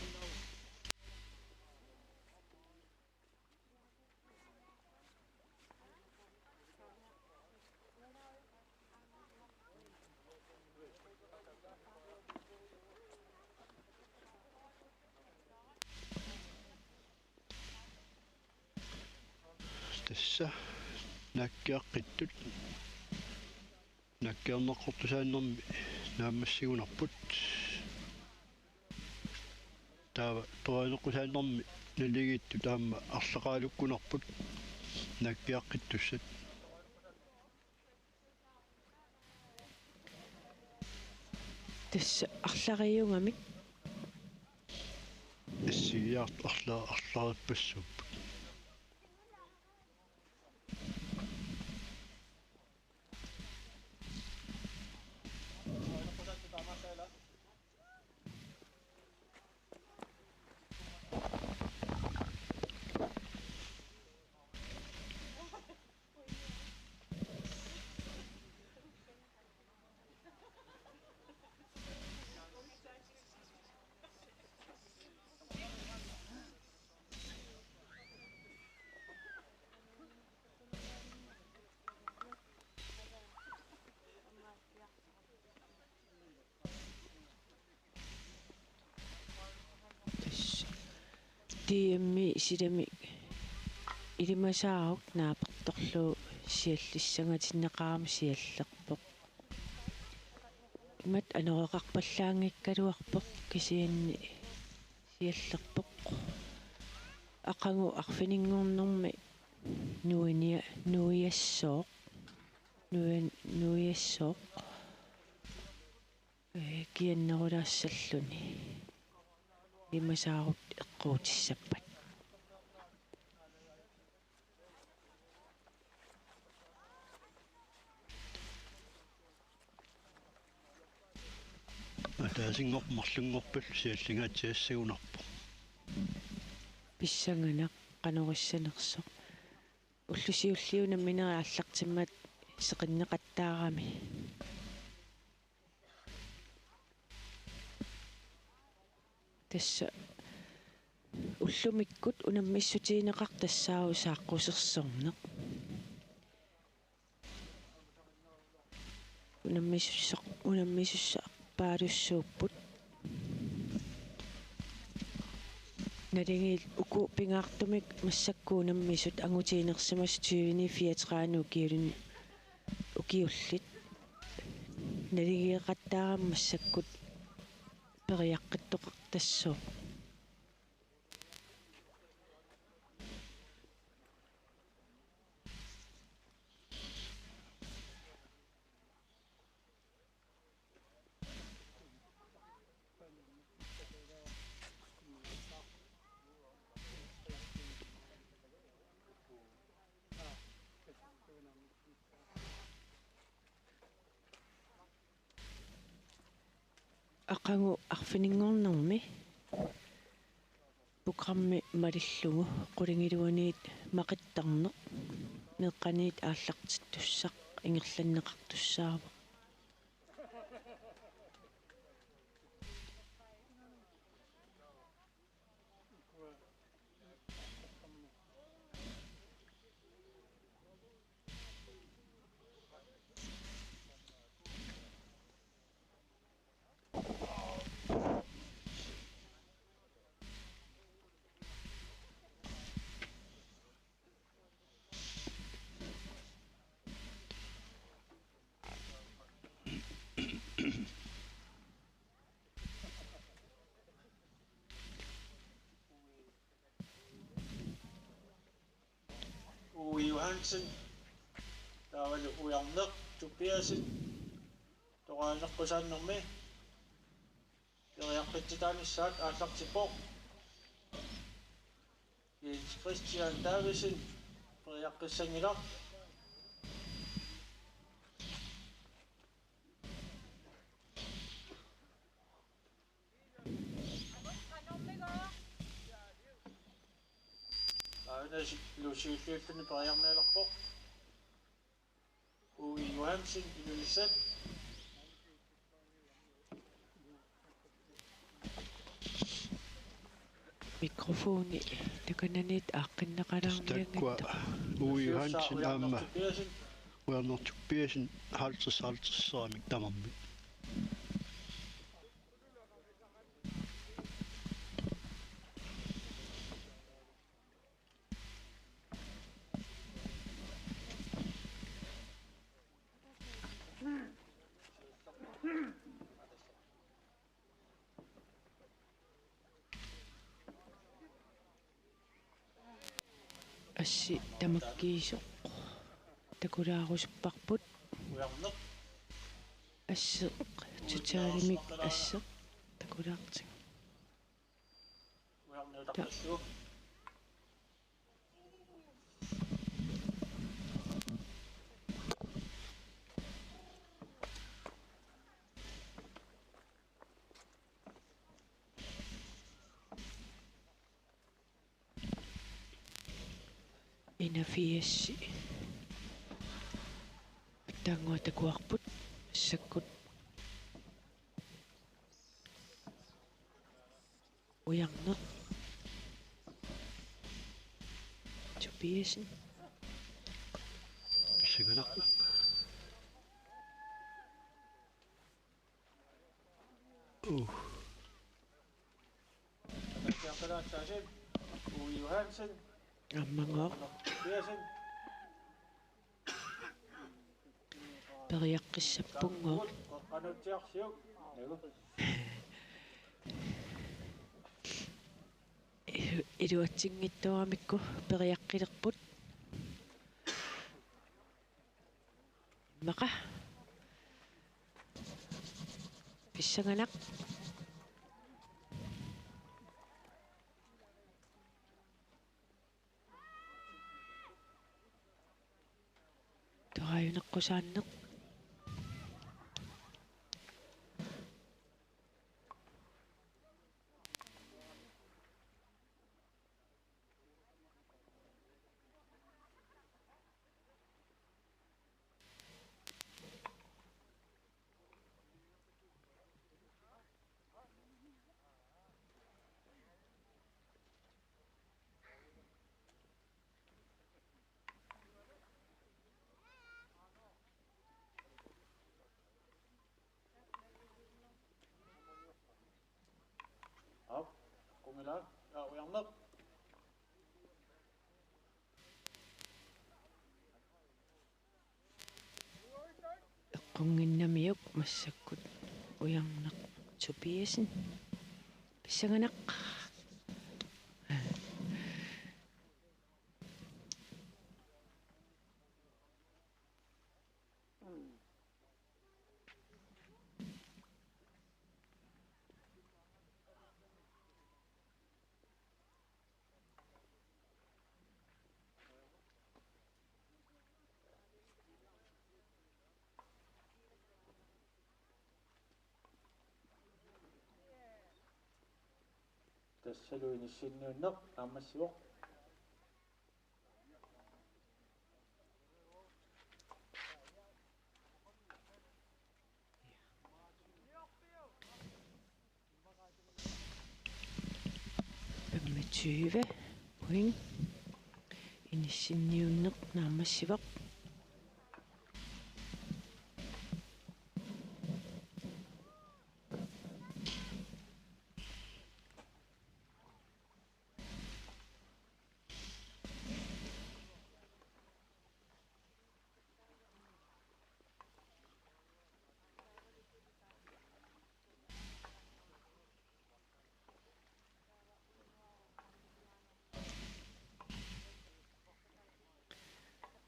Tässä nakkiaqqittut nakkiarneqqortusaannermi naammassigunarput taava toraneqqusaannermi naligittu taamma arlaqaalukkunarput nakkiaqqittussat tassa арлариунгамик ассигиарт арлаариппассууппут tiimmi silami ilimasaaruq naapertorlu siallissangatinnaqaarmi siallerpoq imat anereqarpallaangikkaluarpoq kisianni siallerpoq aqangu arfininngornermi nuiassooq nuiassooq kiannerulaassalluni ilimasaarut eqquutissappat атаасингормарлунгорпал сиаллингаатиассагунарпо писсанганақ qanoriссанерсоq уллусиуллиуна минера аллартиммат сеқиннеқаттаарами тасса уллумиккут унаммиссутиинеқар тассаау сааққусерсорнеқ унаммисусса пааруссууппут налингил уку пингаартумик массаккуунаммисут ангутиинерсимас 2034 укиулун укиуллит налигиеқаттаарам массаккут периаққиттоқартассоо aqangu arfininngornermi programmi malillugu qulingiluaniit maqittarneq meqqaniit aallartittussaq ingerlanneqartussaava Uwe Johansen taavalu ujarneq tuppiasin toqaaneqqusaanermi periaqqitsitaanissaat aallartipoq Jens Christian Davidsen periaqqissangilaq Aina lusiulliulluni periarneelerpoq Uwe Johansen inulisat Mikrofoni takananit Stakwa aaqqinneqalaarniangittoq. Uwe Johansen aamma ujarnertuppiasin ujarnertuppiasin haltersaamik tamarmi. Assi tamakkiisuq takulaarussupparput ujarneq asseq tutaalimik asseq takulaartik ujarneelartassuuk inafiassi tangua takuarput sakkut ujarneq tupiasin Pissanganaq Takiaqalaatsaasip Uwe Johansen аммангоо ujarnertuppiasin периаққиссаппунгоо qanutiarsiuk nagu илуатсингиттуарамикку периаққилерпут мақа писсаганақ тораюнеққусааннеқ Op, kumila, ujarneq эққунгиннамиук массаккут уярнеқ тупиасин писсаганақ tassaluinissinnuunneq aammassiuq med 20 point inissinniunneq naamassivaq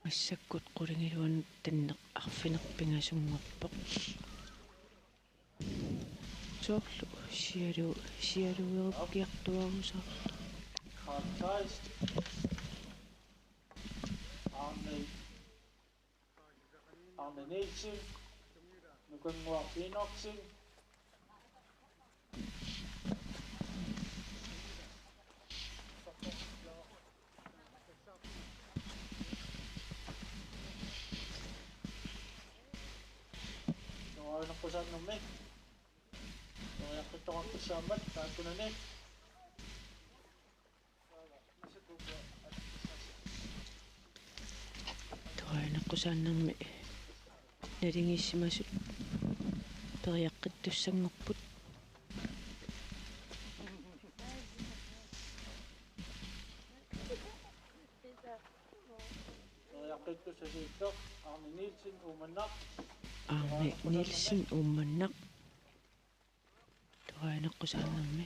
ассаккут qulingilun tanneq arfinerpingasungorpoq soorlu sialueruppiartuarusa Carl Theist, Arne Nielsen, Nukanguaq Enoksen, Nuainaqusannermi, Nuiaqqittoqakkissaammat taakkunani, toraneqqusaannermi nalingissimasut periaqqittussangorput Nuiaqqittussasiittoq Arne Nielsen uumannaq, Arne Nielsen ummannaq toraneqqusaannermi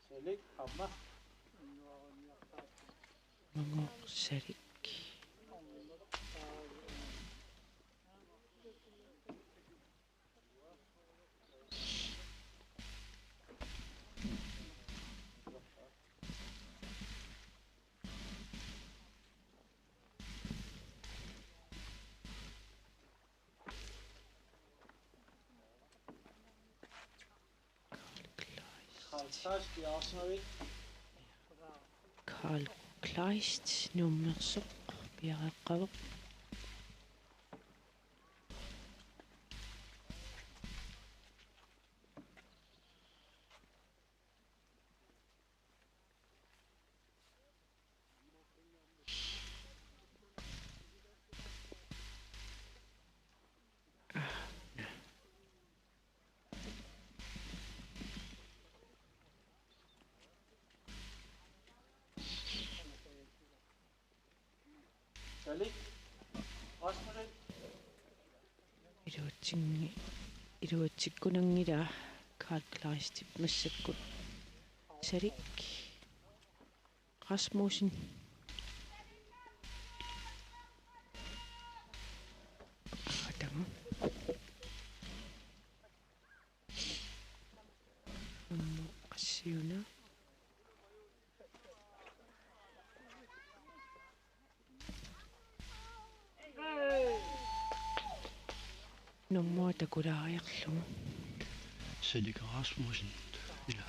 Salik Amma, mangorsalik Carl Theist i Arsenal, Carl Kleist nummersoq piareqqavuq Salik, Rasmussen, iluatsikkunangila Carl Kleist massakkut salik Rasmussen атама qassiuna nummo takulaariarlugu Selig Rasmussen. Ja.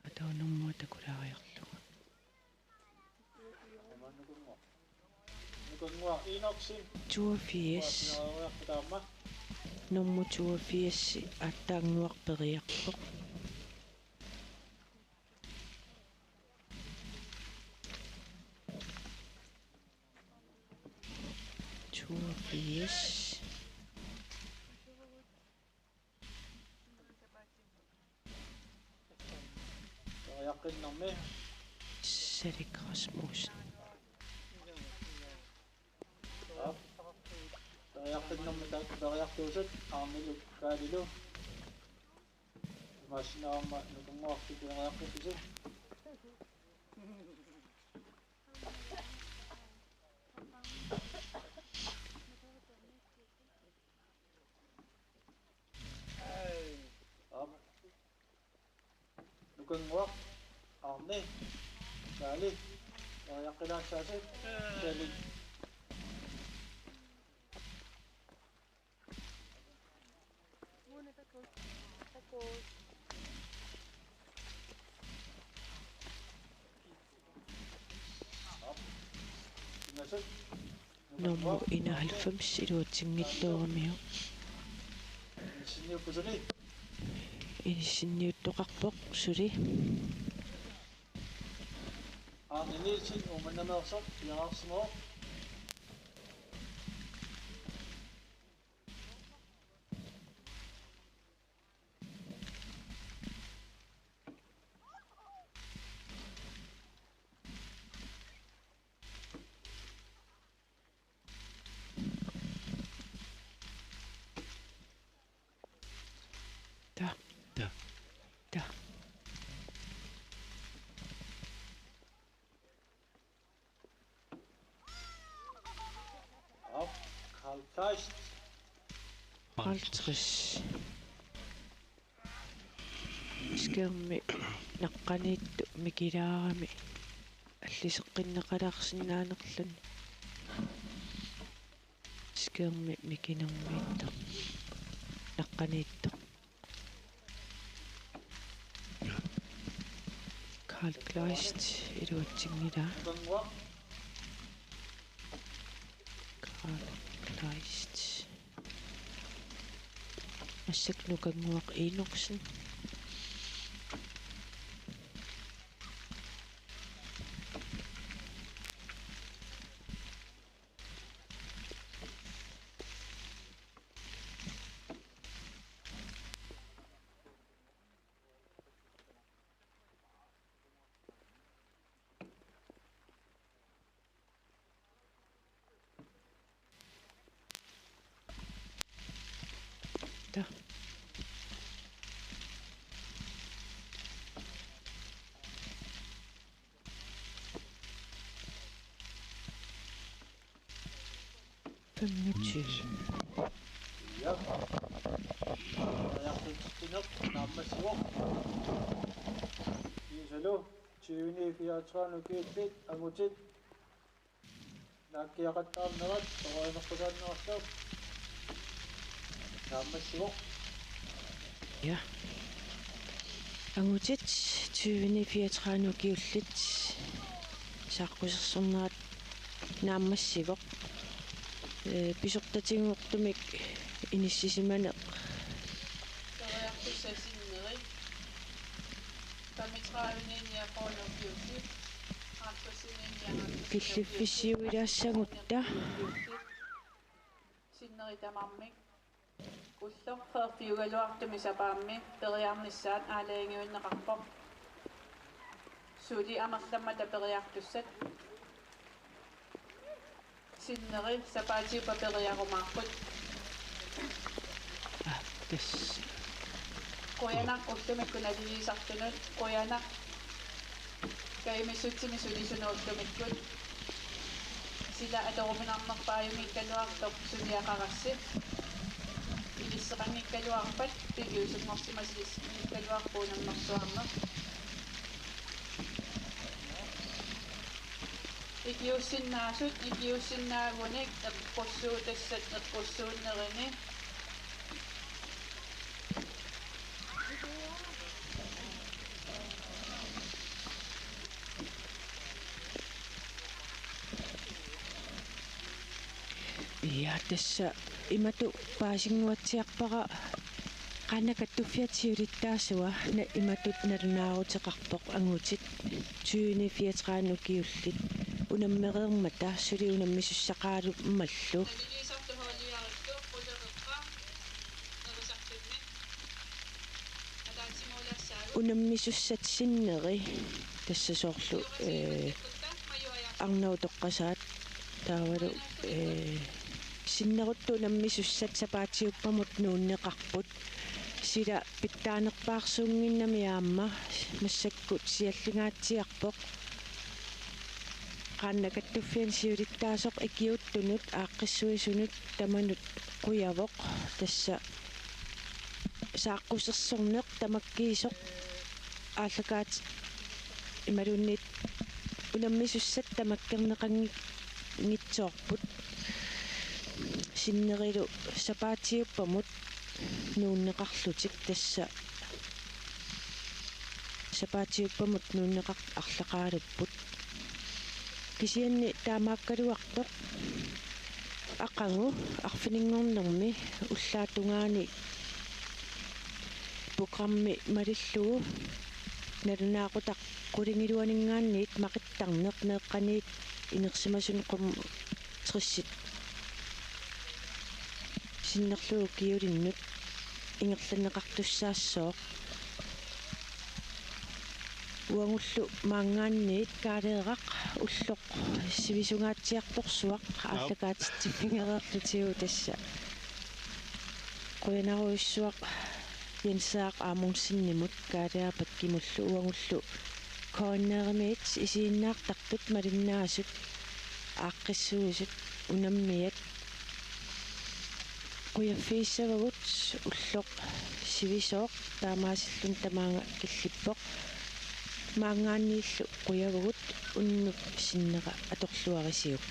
atao nummo takulaariarlugu Nukanguaq Enoksen, 82 Nuapiaruiarputaamma, nummo 82 attaanguarperiarpoq Toriaqqinnermi, Selig Rasmussen Toriaqqinnermi toriartuusut Arnilu Kaalilu, Masinaarma nukanguartipiariarputisu, nukanguaq Arne, Kaali, toriaqqilaassaasut, Salik, Inasut, nummo 91 iluatingittuaramiu Sinniuppusuni, inissinniuttoqarpoq suli Arne Nielsen uummannameersoq piaraarsimoo, ta Ja. 50 скерми наққаниитту микилаарами аллисеққиннеқалаарсинаанерлун скерми микинермиитто наққаниитто Karl Kleist илуатсигнила нукангуақ Karl Kleist ассак нукангуақ Иноксен ja аяартутсинеқ нааммассуоқ исалу 2034 кииллит амутит нааккиақаттаарнерат торуанерпусааннерсоо нааммассуоқ Ja. Angutит 2034 kiullit saaqqusersornerat naammassivоq pisortatiguortumik inissisimane Toriartussasinneri pamitraavininia qoornerpiullit aartussininia killiffissiuilaassagutta sinneri tamarmik Kullo fertiugaluartumi sapaammi periarnissaat aalaingiunneqarpoq suuli amerlammata periartussat sinneri sapaatiupa periarumaarput tas qoyanaq ullumakkunaliisartunut qoyanaq kaimissutimi sulisunuullumikkut sila atoruminarnerpaayumi kaluartoq suliaqarassi ilisseqanngikkaluarpat pigiusummarsimasis ikkaluarpuunammersuarner ikiussinnaasunik eqqussuutassat eqqussuunnerini ja tassa imatu paasinguatsiarpara qanakattufiatiulittaasua na imatut nalunaaruteqarpoq angutit 2034 kiullit unammereermata suli unammissussaqaalu mallu naliisartuhualiarikku qullereqqa nerisartunni ataatsimulassaagu unammissussatsineri tassa soorlu arnautoqqasaat taavalu sinneruttu unammissussat sapaatiuppamut nuunneqarput sila pittaanerpaarsuunginnami aamma massakkut siallingaatsiarpoq qaannakattufian siulittaasoq ikiuttunut aaqqissuisunut tamanut quyavoq tassa saaqqussersorneq tamakkiisoq ааллакаат ималуннит унаммисуссат тамаккернеқангик ngitsoorput sinnerилу сапаатиуппамут нууннеқарлутик тасса сапаатиуппамут нууннеқар арлақаалуппут кисианни таамааккалуартоқ ақангу арфинингорнерми уллаатунгаани программи малиллугу налунаақутақ qulingilуанингаанниит мақиттарнеқ меэққаниит инерсимасун қум триссит синнерлугу киулиннут ингерланеқартуссаассоо уангуллу маангаанниит каалеерақ уллоқ сивисунгаатсиарторсуақ ааллакаатитсиффингереерлутигу тасса қуянаруиссуақ янсаақ аамунсиннимут каалеапат кимуллу уангуллу кооннеремиит исииннаартартут малиннаасут ааққиссуисут унаммият Quyafiissavagut ulloq sivisooq taamaasillun tamaanga killippoq maangaanniillu quyavagut unnuk sinneqa atorluarisiuq